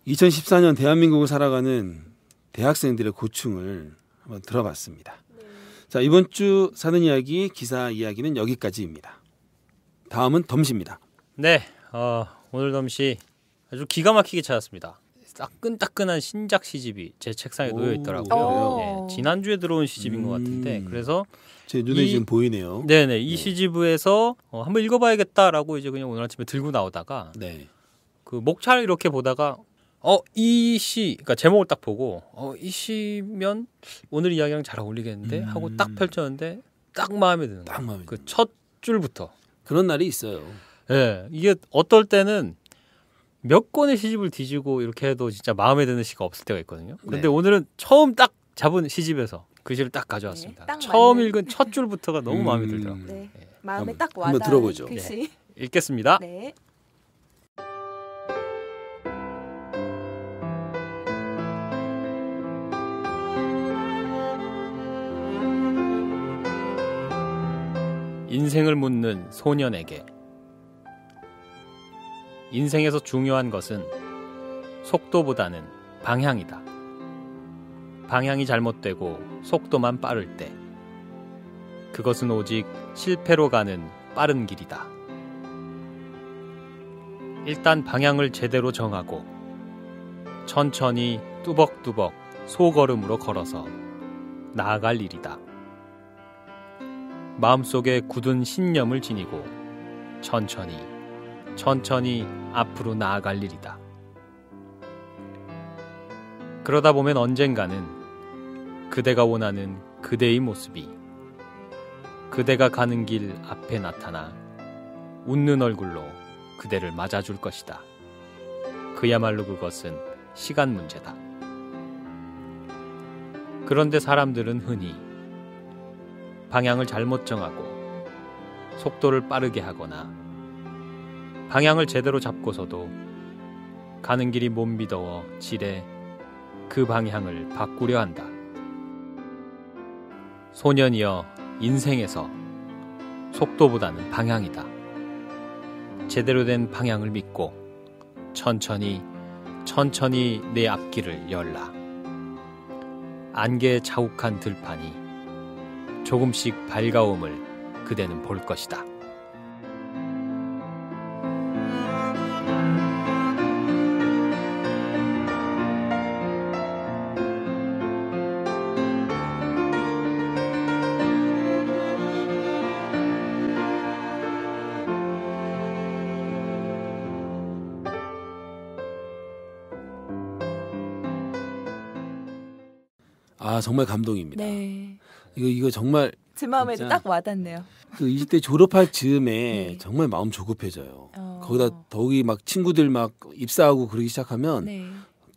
2014년 대한민국을 살아가는 대학생들의 고충을 한번 들어봤습니다. 자, 이번 주 사는 이야기 기사 이야기는 여기까지입니다. 다음은 덤시입니다. 네, 오늘 덤시 아주 기가 막히게 찾았습니다. 따끈따끈한 신작 시집이 제 책상에 놓여 있더라고요. 지난주에 들어온 시집인 것 같은데 그래서 제 눈에 지금 보이네요. 네네, 이 시집에서 한번 읽어봐야겠다라고 이제 그냥 오늘 아침에 들고 나오다가 그 목차를 이렇게 보다가 이 시, 그러니까 제목을 딱 보고 이 시면 오늘 이야기랑 잘 어울리겠는데 하고 딱 펼쳤는데 딱 마음에 드는 거예요. 그 첫 줄부터 그런 날이 있어요. 이게 어떨 때는 몇 권의 시집을 뒤지고 이렇게 해도 진짜 마음에 드는 시가 없을 때가 있거든요. 근데 오늘은 처음 딱 잡은 시집에서 그 시를 딱 가져왔습니다. 네, 딱 처음 맞는... 읽은 첫 줄부터가 너무 마음에 들더라고요. 네. 마음에 딱 와닿는 한번 들어보죠. 그 시. 네. 읽겠습니다. 네. 인생을 묻는 소년에게. 인생에서 중요한 것은 속도보다는 방향이다. 방향이 잘못되고 속도만 빠를 때 그것은 오직 실패로 가는 빠른 길이다. 일단 방향을 제대로 정하고 천천히 뚜벅뚜벅 소걸음으로 걸어서 나아갈 일이다. 마음속에 굳은 신념을 지니고 천천히 앞으로 나아갈 일이다. 그러다 보면 언젠가는 그대가 원하는 그대의 모습이 그대가 가는 길 앞에 나타나 웃는 얼굴로 그대를 맞아줄 것이다. 그야말로 그것은 시간 문제다. 그런데 사람들은 흔히 방향을 잘못 정하고 속도를 빠르게 하거나 방향을 제대로 잡고서도 가는 길이 못 미더워 지레 그 방향을 바꾸려 한다. 소년이여, 인생에서 속도보다는 방향이다. 제대로 된 방향을 믿고 천천히 내 앞길을 열라. 안개에 자욱한 들판이 조금씩 밝아옴을 그대는 볼 것이다. 아, 정말 감동입니다. 네. 이거 정말 제 마음에도 딱 와닿네요. 그 20대 졸업할 즈음에 네. 정말 마음 조급해져요. 거기다 더욱이 막 친구들 막 입사하고 그러기 시작하면 네.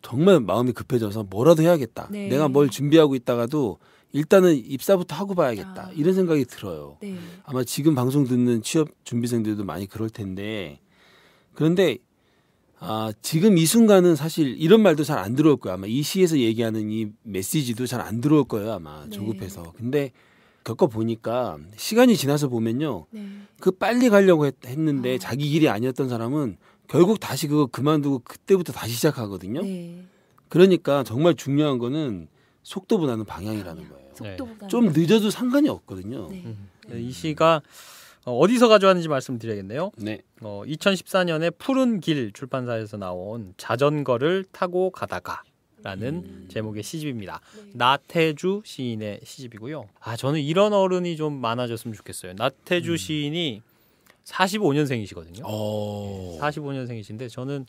정말 마음이 급해져서 뭐라도 해야겠다. 네. 내가 뭘 준비하고 있다가도 일단은 입사부터 하고 봐야겠다. 이런 생각이 들어요. 네. 아마 지금 방송 듣는 취업 준비생들도 많이 그럴 텐데 그런데 지금 이 순간은 사실 이런 말도 잘 안 들어올 거예요. 아마 이 시에서 얘기하는 이 메시지도 잘 안 들어올 거예요. 아마 조급해서. 네. 근데 겪어보니까 시간이 지나서 보면요. 네. 그 빨리 가려고 했는데 자기 길이 아니었던 사람은 결국 다시 그거 그만두고 그때부터 다시 시작하거든요. 네. 그러니까 정말 중요한 거는 속도보다는 방향이라는 거예요. 속도보다는. 좀 늦어도 상관이 없거든요. 네. 이 시가 어디서 가져왔는지 말씀드려야겠네요. 네. 2014년에 푸른 길 출판사에서 나온 자전거를 타고 가다가 라는 제목의 시집입니다. 네. 나태주 시인의 시집이고요. 저는 이런 어른이 좀 많아졌으면 좋겠어요. 나태주 시인이 45년생이시거든요. 45년생이신데 저는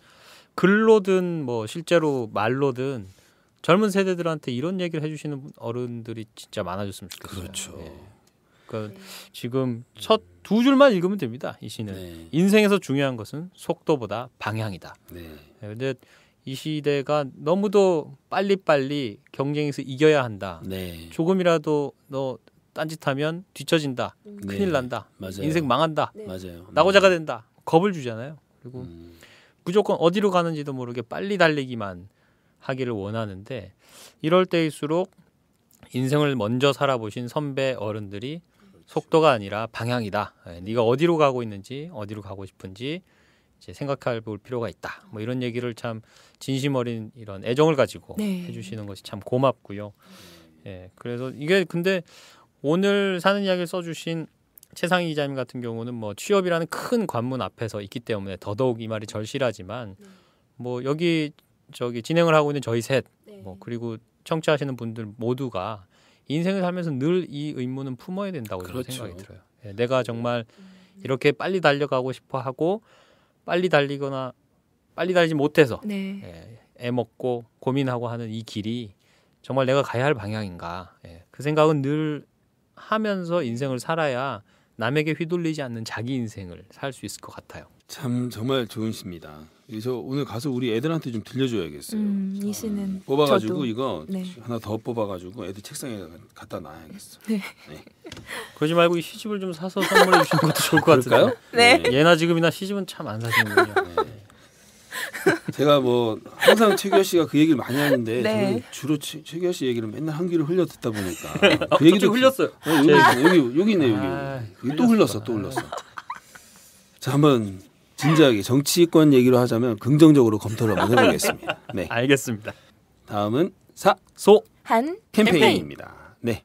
글로든 뭐 실제로 말로든 젊은 세대들한테 이런 얘기를 해주시는 어른들이 진짜 많아졌으면 좋겠어요. 그렇죠. 네. 그러니까 지금 첫 두 줄만 읽으면 됩니다. 이 시는. 네. 인생에서 중요한 것은 속도보다 방향이다. 그런데 이 시대가 너무도 빨리빨리 경쟁에서 이겨야 한다. 네. 조금이라도 너 딴짓하면 뒤처진다. 큰일 난다. 맞아요. 인생 망한다. 네. 맞아요. 낙오자가 된다. 겁을 주잖아요. 그리고 무조건 어디로 가는지도 모르게 빨리 달리기만 하기를 원하는데 이럴 때일수록 인생을 먼저 살아보신 선배 어른들이 속도가 아니라 방향이다. 네가 어디로 가고 있는지 어디로 가고 싶은지 이제 생각해 볼 필요가 있다. 뭐 이런 얘기를 참 진심 어린 이런 애정을 가지고 네. 해주시는 것이 참 고맙고요. 그래서 이게 근데 오늘 사는 이야기를 써주신 최상희 기자님 같은 경우는 뭐 취업이라는 큰 관문 앞에서 있기 때문에 더더욱 이 말이 절실하지만 뭐 여기 진행을 하고 있는 저희 셋, 뭐 그리고 청취하시는 분들 모두가 인생을 살면서 늘 이 의무는 품어야 된다고 저는 그렇죠. 생각이 들어요. 내가 정말 이렇게 빨리 달려가고 싶어 하고 빨리 달리거나 빨리 달리지 못해서 애먹고 고민하고 하는 이 길이 정말 내가 가야 할 방향인가. 그 생각은 늘 하면서 인생을 살아야 남에게 휘둘리지 않는 자기 인생을 살 수 있을 것 같아요. 참 정말 좋은 시입니다. 저 오늘 가서 우리 애들한테 좀 들려줘야겠어요. 이 시는 뽑아가지고 저도. 이거 네. 하나 더 뽑아가지고 애들 책상에 갖다 놔야겠어. 네. 네. 그러지 말고 이 시집을 좀 사서 선물해 주시는 것도 좋을 것 같을까요? 네. 예나 지금이나 시집은 참 안 사시는군요. 네. 제가 뭐 항상 최규하 씨가 그 얘기를 많이 하는데 네. 저는 주로 최규하 씨 얘기를 맨날 한 귀로 흘려 듣다 보니까 그 얘기도 흘렸어요. 여기 있네 여기 또 흘렀어. 자 한번 진지하게 정치권 얘기로 하자면 긍정적으로 검토를 한번 해보겠습니다. 네. 알겠습니다. 다음은 한 캠페인입니다. 네,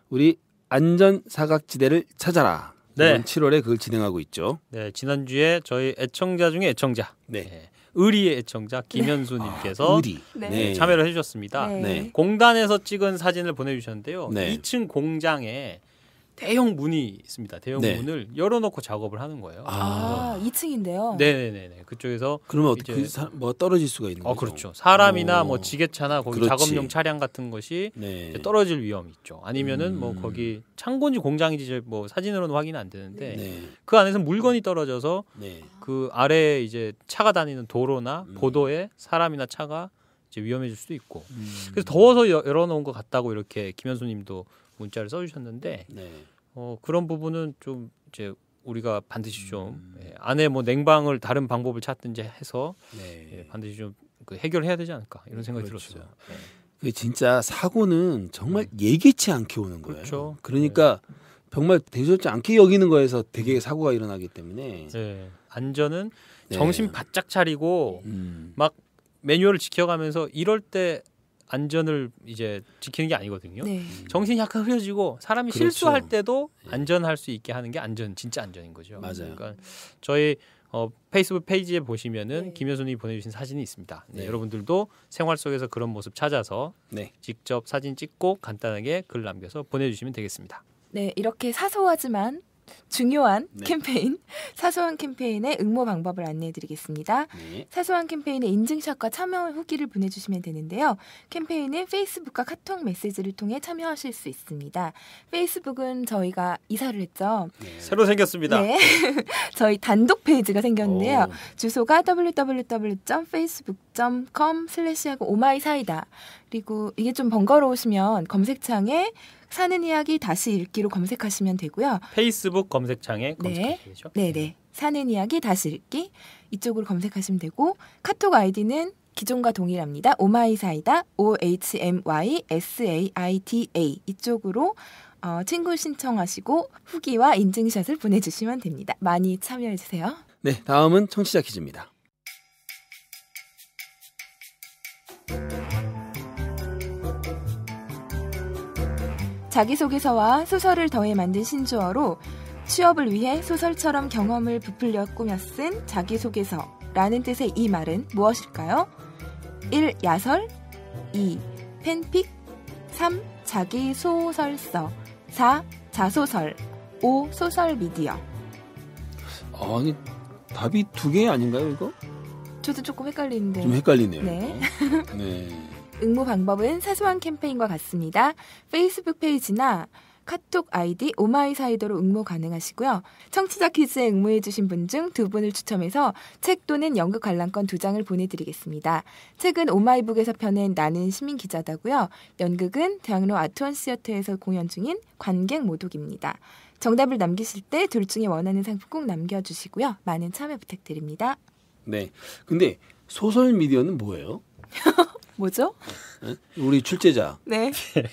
우리 안전 사각지대를 찾아라. 네. 이번 7월에 그걸 진행하고 있죠. 네, 지난주에 저희 애청자 중에 애청자, 네. 의리의 애청자 김현수님께서 의리. 네. 참여를 해주셨습니다. 네. 네. 공단에서 찍은 사진을 보내주셨는데요. 네. 2층 공장에 대형 문이 있습니다. 대형 네. 문을 열어놓고 작업을 하는 거예요. 2층인데요. 네네네. 그쪽에서 그러면 어떻게 뭐 떨어질 수가 있는 거죠? 그렇죠. 사람이나 뭐 지게차나 거기 그렇지. 작업용 차량 같은 것이 네. 떨어질 위험이 있죠. 아니면은 뭐 거기 창고인지 공장인지 뭐 사진으로는 확인이 안 되는데 네. 그 안에서 물건이 떨어져서 네. 그 아래에 이제 차가 다니는 도로나 보도에 사람이나 차가 이제 위험해질 수도 있고. 그래서 더워서 열어놓은 것 같다고 이렇게 김현수님도 문자를 써주셨는데 네. 그런 부분은 좀 이제 우리가 반드시 좀 안에 뭐 냉방을 다른 방법을 찾든지 해서 네. 반드시 좀 그 해결해야 되지 않을까 이런 생각이 그렇죠. 들었어요. 그 진짜 사고는 정말 예기치 않게 오는 거예요. 그렇죠. 그러니까 정말 대수롭지 않게 여기는 거에서 되게 사고가 일어나기 때문에 네. 안전은 네. 정신 바짝 차리고 막 매뉴얼을 지켜가면서 이럴 때 안전을 이제 지키는 게 아니거든요. 네. 정신이 약간 흐려지고 사람이 그렇죠. 실수할 때도 안전할 수 있게 하는 게 진짜 안전인 거죠. 맞아요. 그러니까 저희 페이스북 페이지에 보시면은 네. 김효순이 보내주신 사진이 있습니다. 네, 네. 여러분들도 생활 속에서 그런 모습 찾아서 네. 직접 사진 찍고 간단하게 글 남겨서 보내주시면 되겠습니다. 네, 이렇게 사소하지만 중요한 네. 캠페인, 사소한 캠페인의 응모 방법을 안내해드리겠습니다. 네. 사소한 캠페인의 인증샷과 참여 후기를 보내주시면 되는데요. 캠페인은 페이스북과 카톡 메시지를 통해 참여하실 수 있습니다. 페이스북은 저희가 이사를 했죠. 네. 새로 생겼습니다. 네, 저희 단독 페이지가 생겼는데요. 오. 주소가 www.facebook.com/하고 오마이사이다. 그리고 이게 좀 번거로우시면 검색창에 사는 이야기 다시 읽기로 검색하시면 되고요. 페이스북 검색창에 검색하시면 되죠. 네네. 사는 이야기 다시 읽기 이쪽으로 검색하시면 되고 카톡 아이디는 기존과 동일합니다. 오마이사이다 OHMYSAIDA 이쪽으로 친구 신청하시고 후기와 인증샷을 보내주시면 됩니다. 많이 참여해주세요. 네, 다음은 청취자 퀴즈입니다. 자기소개서와 소설을 더해 만든 신조어로 취업을 위해 소설처럼 경험을 부풀려 꾸며 쓴 자기소개서라는 뜻의 이 말은 무엇일까요? 1. 야설 2. 팬픽 3. 자기소설서 4. 자소설 5. 소설미디어. 아니 답이 두 개 아닌가요 이거? 저도 조금 헷갈리는데. 좀 헷갈리네요. 네. 이거. 네. 응모 방법은 사소한 캠페인과 같습니다. 페이스북 페이지나 카톡 아이디 오마이사이더로 응모 가능하시고요. 청취자 퀴즈에 응모해주신 분 중 2분을 추첨해서 책 또는 연극 관람권 2장을 보내드리겠습니다. 책은 오마이북에서 펴낸 나는 시민기자다고요. 연극은 대학로 아트원시어터에서 공연 중인 관객 모독입니다. 정답을 남기실 때 둘 중에 원하는 상품 꼭 남겨주시고요. 많은 참여 부탁드립니다. 네. 근데 소설 미디어는 뭐예요? 뭐죠? 네? 우리 출제자. 네. 네.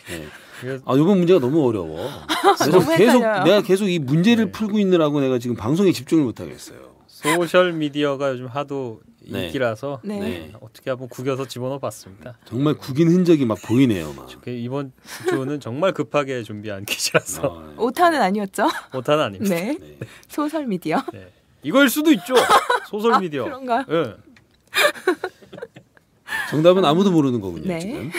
이번 문제가 너무 어려워. 그래서 너무 헷갈려요. 내가 계속 이 문제를 풀고 있느라고 내가 지금 방송에 집중을 못 하겠어요. 소셜 미디어가 요즘 하도 네. 인기라서 네. 어떻게 한번 구겨서 집어넣어 봤습니다. 정말 구긴 흔적이 막 보이네요. 막. 이번 주는 정말 급하게 준비한 퀴즈라서 오타는 아니었죠? 오타는 아닙니다. 네. 네. 소설 미디어. 네. 이거일 수도 있죠. 소설 미디어. 그런가요? 네. 정답은 아무도 모르는 거군요. 네. 지금.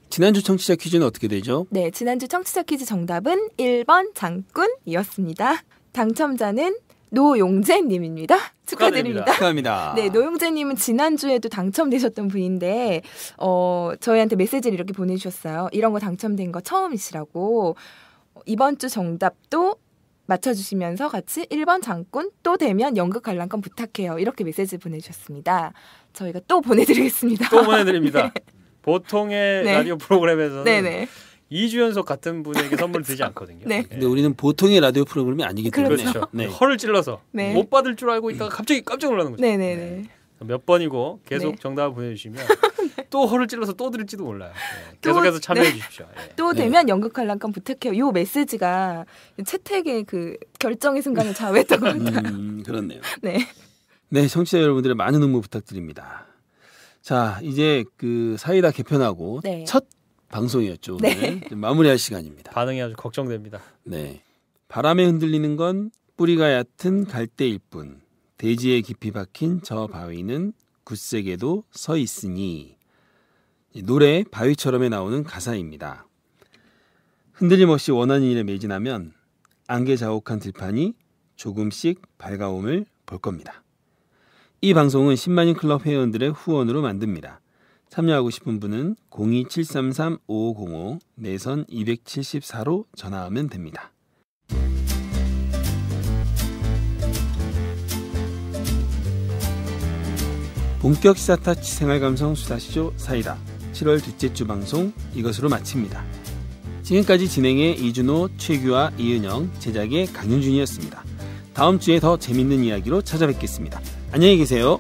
지난주 청취자 퀴즈는 어떻게 되죠? 네, 지난주 청취자 퀴즈 정답은 1번 장꾼이었습니다. 당첨자는 노용재님입니다. 축하드립니다. 축하합니다. 네, 노용재님은 지난주에도 당첨되셨던 분인데 저희한테 메시지를 이렇게 보내주셨어요. 이런 거 당첨된 거 처음이시라고. 이번 주 정답도 맞춰주시면서 같이 1번 장군 또 되면 연극 관람권 부탁해요. 이렇게 메시지 보내주셨습니다. 저희가 또 보내드리겠습니다. 또 보내드립니다. 네. 보통의 네. 라디오 프로그램에서는 네네. 2주 연속 같은 분에게 선물 드리지 않거든요. 네. 근데 우리는 보통의 라디오 프로그램이 아니기 때문에 그렇죠. 네. 허를 찔러서 네. 못 받을 줄 알고 있다가 갑자기 깜짝 놀라는 거죠. 네네네. 네. 몇 번이고 계속 네. 정답을 보내주시면 또 허를 찔러서 또 드릴지도 몰라요. 네. 계속해서 참여해 주십시오. 네. 또 되면 연극 관람권 부탁해요. 요 메시지가 채택의 그 결정의 순간을 좌우했던 것 같아요. 그렇네요. 네. 네, 청취자 여러분들의 많은 응모 부탁드립니다. 자, 이제 그 사이다 개편하고 네. 첫 방송이었죠. 오늘 네. 마무리할 시간입니다. 반응이 아주 걱정됩니다. 네, 바람에 흔들리는 건 뿌리가 얕은 갈대일 뿐. 대지에 깊이 박힌 저 바위는 굳세게도 서 있으니. 노래 바위처럼에 나오는 가사입니다. 흔들림 없이 원하는 일에 매진하면 안개 자욱한 들판이 조금씩 밝아옴을 볼 겁니다. 이 방송은 10만인 클럽 회원들의 후원으로 만듭니다. 참여하고 싶은 분은 02-733-5505 내선 274로 전화하면 됩니다. 본격 시사타치 생활감성 수다쇼 사이다 7월 둘째 주 방송 이것으로 마칩니다. 지금까지 진행의 이준호, 최규와 이은영, 제작의 강윤준이었습니다. 다음 주에 더 재밌는 이야기로 찾아뵙겠습니다. 안녕히 계세요.